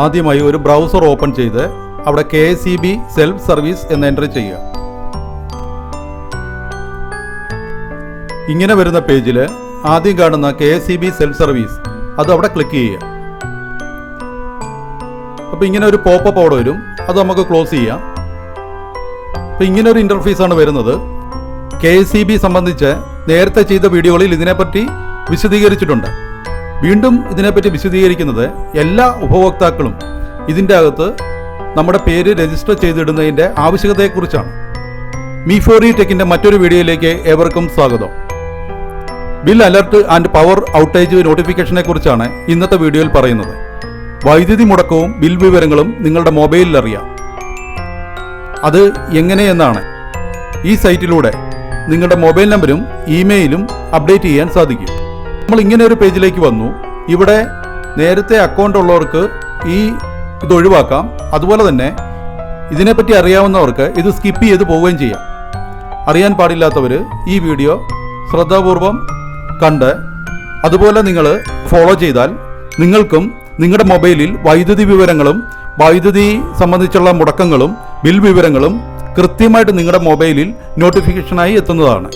ആദ്യമായി ഒരു browser open ചെയ്ത് അവിടെ KSEB സെൽഫ് സർവീസ് എന്ന് എൻ്റർ ചെയ്യുക. ഇങ്ങനെ വരുന്ന പേജിൽ ആദ്യം കാണുന്ന KSEB സെൽഫ് സർവീസ് അത് അവിടെ ക്ലിക്ക് ചെയ്യുക. അപ്പോൾ ഇങ്ങനെ ഒരു പോപ്പപ്പ് അവിടെ വരും, അത് നമുക്ക് ക്ലോസ് ചെയ്യാം. അപ്പോൾ ഇങ്ങനെ ഒരു ഇൻ്റർഫേസാണ് വരുന്നത്. KSEB സംബന്ധിച്ച് നേരത്തെ ചെയ്ത വീഡിയോകളിൽ ഇതിനെപ്പറ്റി വിശദീകരിച്ചിട്ടുണ്ട്. വീണ്ടും ഇതിനെപ്പറ്റി വിശദീകരിക്കുന്നത് എല്ലാ ഉപഭോക്താക്കളും ഇതിൻ്റെ അകത്ത് നമ്മുടെ പേര് രജിസ്റ്റർ ചെയ്തിടുന്നതിൻ്റെ ആവശ്യകതയെക്കുറിച്ചാണ്. മീ4ഇ ടെക്കിൻ്റെ മറ്റൊരു വീഡിയോയിലേക്ക് ഏവർക്കും സ്വാഗതം. Bill alert and power outage നോട്ടിഫിക്കേഷനെ കുറിച്ചാണ് ഇന്നത്തെ വീഡിയോയിൽ പറയുന്നത്. വൈദ്യുതി മുടക്കവും ബിൽ വിവരങ്ങളും നിങ്ങളുടെ മൊബൈലിൽ അറിയാം. അത് എങ്ങനെയെന്നാണ് ഈ സൈറ്റിലൂടെ നിങ്ങളുടെ മൊബൈൽ നമ്പരും ഇമെയിലും അപ്ഡേറ്റ് ചെയ്യാൻ സാധിക്കും. നമ്മൾ ഇങ്ങനെ ഒരു പേജിലേക്ക് വന്നു. ഇവിടെ നേരത്തെ അക്കൗണ്ട് ഉള്ളവർക്ക് ഇത് ഒഴിവാക്കാം. അതുപോലെ തന്നെ ഇതിനെപ്പറ്റി അറിയാവുന്നവർക്ക് ഇത് സ്കിപ്പ് ചെയ്ത് പോവുകയും ചെയ്യാം. അറിയാൻ പാടില്ലാത്തവർ ഈ വീഡിയോ ശ്രദ്ധാപൂർവം കണ്ട് അതുപോലെ നിങ്ങൾ ഫോളോ ചെയ്താൽ നിങ്ങൾക്കും നിങ്ങളുടെ മൊബൈലിൽ വൈദ്യുതി വിവരങ്ങളും വൈദ്യുതി സംബന്ധിച്ചുള്ള മുടക്കങ്ങളും ബിൽ വിവരങ്ങളും കൃത്യമായിട്ട് നിങ്ങളുടെ മൊബൈലിൽ നോട്ടിഫിക്കേഷനായി എത്തുന്നതാണ്.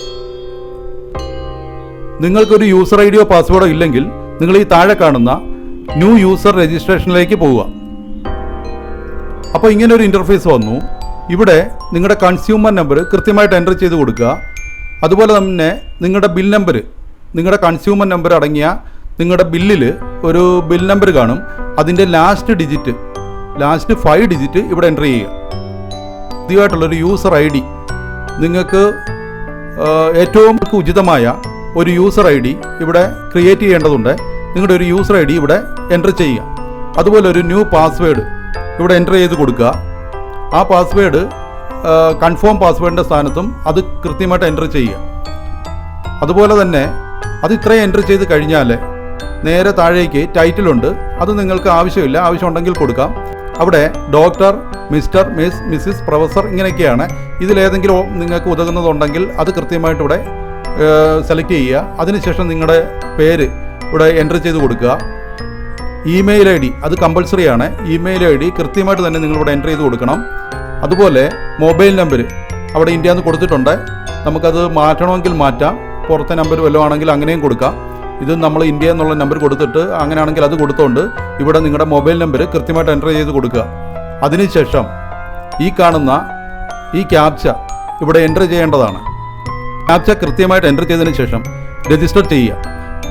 നിങ്ങൾക്കൊരു യൂസർ ഐഡിയോ പാസ്വേഡോ ഇല്ലെങ്കിൽ നിങ്ങൾ ഈ താഴെ കാണുന്ന ന്യൂ യൂസർ രജിസ്ട്രേഷനിലേക്ക് പോവുക. അപ്പോൾ ഇങ്ങനെ ഒരു ഇൻ്റർഫേസ് വന്നു. ഇവിടെ നിങ്ങളുടെ കൺസ്യൂമർ നമ്പർ കൃത്യമായിട്ട് എൻ്റർ ചെയ്ത് കൊടുക്കുക. അതുപോലെ തന്നെ നിങ്ങളുടെ ബിൽ നമ്പർ, നിങ്ങളുടെ കൺസ്യൂമർ നമ്പർ അടങ്ങിയ നിങ്ങളുടെ ബില്ലിൽ ഒരു ബിൽ നമ്പർ കാണും. അതിൻ്റെ ലാസ്റ്റ് 5 ഡിജിറ്റ് ഇവിടെ എൻ്റർ ചെയ്യുക. പുതിയതായിട്ടുള്ളൊരു യൂസർ ID, നിങ്ങൾക്ക് ഏറ്റവും ഉചിതമായ ഒരു യൂസർ ID ഇവിടെ ക്രിയേറ്റ് ചെയ്യേണ്ടതുണ്ട്. നിങ്ങളുടെ ഒരു യൂസർ ID ഇവിടെ എൻ്റർ ചെയ്യുക. അതുപോലെ ഒരു ന്യൂ പാസ്വേഡ് ഇവിടെ എൻ്റർ ചെയ്ത് കൊടുക്കുക. ആ പാസ്വേഡ് കൺഫേം പാസ്വേഡിൻ്റെ സ്ഥാനത്തും അത് കൃത്യമായിട്ട് എൻ്റർ ചെയ്യുക. അതുപോലെ തന്നെ അത് ഇത്രയും എൻ്റർ ചെയ്ത് കഴിഞ്ഞാൽ നേരെ താഴേക്ക് ടൈറ്റിലുണ്ട്. അത് നിങ്ങൾക്ക് ആവശ്യമില്ല, ആവശ്യമുണ്ടെങ്കിൽ കൊടുക്കാം. അവിടെ doctor, mister, miss, Mrs, professor ഇങ്ങനെയൊക്കെയാണ്. ഇതിലേതെങ്കിലും നിങ്ങൾക്ക് ഉതകുന്നതുണ്ടെങ്കിൽ അത് കൃത്യമായിട്ട് ഇവിടെ സെലക്ട് ചെയ്യുക. അതിനുശേഷം നിങ്ങളുടെ പേര് ഇവിടെ എൻ്റർ ചെയ്ത് കൊടുക്കുക. ഇമെയിൽ ID അത് കമ്പൾസറി ആണ്. ഇമെയിൽ ID കൃത്യമായിട്ട് തന്നെ നിങ്ങളിവിടെ എൻ്റർ ചെയ്ത് കൊടുക്കണം. അതുപോലെ മൊബൈൽ നമ്പർ അവിടെ ഇന്ത്യയിൽ കൊടുത്തിട്ടുണ്ട്. നമുക്കത് മാറ്റണമെങ്കിൽ മാറ്റാം. പുറത്തെ നമ്പർ വല്ലതും ആണെങ്കിൽ അങ്ങനെയും കൊടുക്കാം. ഇത് നമ്മൾ ഇന്ത്യ എന്നുള്ള നമ്പർ കൊടുത്തിട്ട് അങ്ങനെയാണെങ്കിൽ അത് കൊടുത്തുകൊണ്ട് ഇവിടെ നിങ്ങളുടെ മൊബൈൽ നമ്പർ കൃത്യമായിട്ട് എൻ്റർ ചെയ്ത് കൊടുക്കുക. അതിനുശേഷം ഈ കാണുന്ന ഈ ക്യാപ്ച ഇവിടെ എൻ്റർ ചെയ്യേണ്ടതാണ്. ക്യാപ്ച കൃത്യമായിട്ട് എൻ്റർ ചെയ്തതിന് ശേഷം രജിസ്റ്റർ ചെയ്യുക.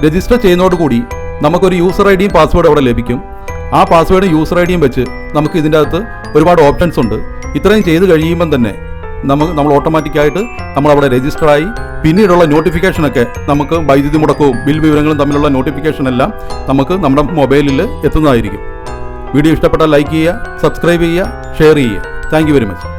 രജിസ്റ്റർ ചെയ്യുന്നതോടുകൂടി നമുക്കൊരു യൂസർ IDയും പാസ്വേഡ് അവിടെ ലഭിക്കും. ആ പാസ്വേഡും യൂസർ IDയും വെച്ച് നമുക്ക് ഇതിൻ്റെ അകത്ത് ഒരുപാട് ഓപ്ഷൻസ് ഉണ്ട്. ഇത്രയും ചെയ്ത് കഴിയുമ്പം തന്നെ നമ്മൾ ഓട്ടോമാറ്റിക്കായിട്ട് നമ്മളവിടെ രജിസ്റ്ററായി. പിന്നീടുള്ള നോട്ടിഫിക്കേഷനൊക്കെ നമുക്ക് വൈദ്യുതി മുടക്കവും ബിൽ വിവരങ്ങളും തമ്മിലുള്ള നോട്ടിഫിക്കേഷൻ എല്ലാം നമുക്ക് നമ്മുടെ മൊബൈലിൽ എത്തുന്നതായിരിക്കും. വീഡിയോ ഇഷ്ടപ്പെട്ടാൽ ലൈക്ക് ചെയ്യുക, സബ്സ്ക്രൈബ് ചെയ്യുക, ഷെയർ ചെയ്യുക. Thank you very much.